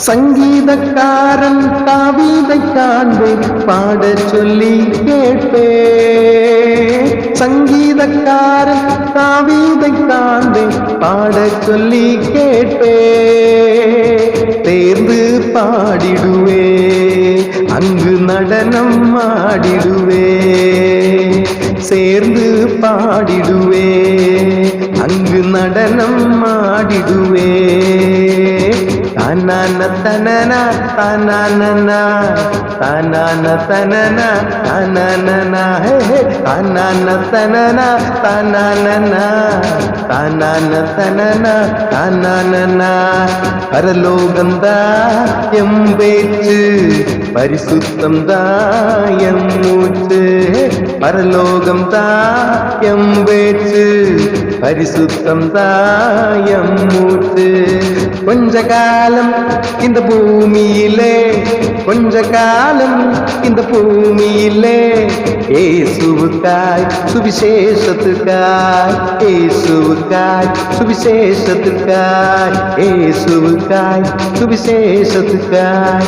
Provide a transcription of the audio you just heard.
சங்கீதக்காரன் காவிதை காண்பேன் பாடச் சொல்லி கேட்பேன். சங்கீதக்காரன் காவிதை காண்பேன் பாடச் சொல்லி கேட்பேன். தேர்ந்து பாடிடுவே அங்கு நடனம் ஆடிடுவே. சேர்ந்து பாடிடுவே அங்கு நடனம் ஆடிடுவே. தானான தனனா தானானா தானான தனனா தானானா தானான தனனா தானானா தானான தனனா தானானா. பரலோகந்தா எம் பேச்சு பரிசுத்தம் தாயம் மூச்சு. பரலோகம் தாயம் பேச்சு பரிசுத்தம் தாயம் மூச்சு. கொஞ்ச காலம் இந்த பூமியிலே கொஞ்ச காலம் இந்த பூமியிலே இயேசுவுக்காய் சுவிசேஷத்துக்காய் இயேசுவுக்காய் சுவிசேஷத்துக்காய் இயேசுவுக்காய் சுவிசேஷத்துக்காய்.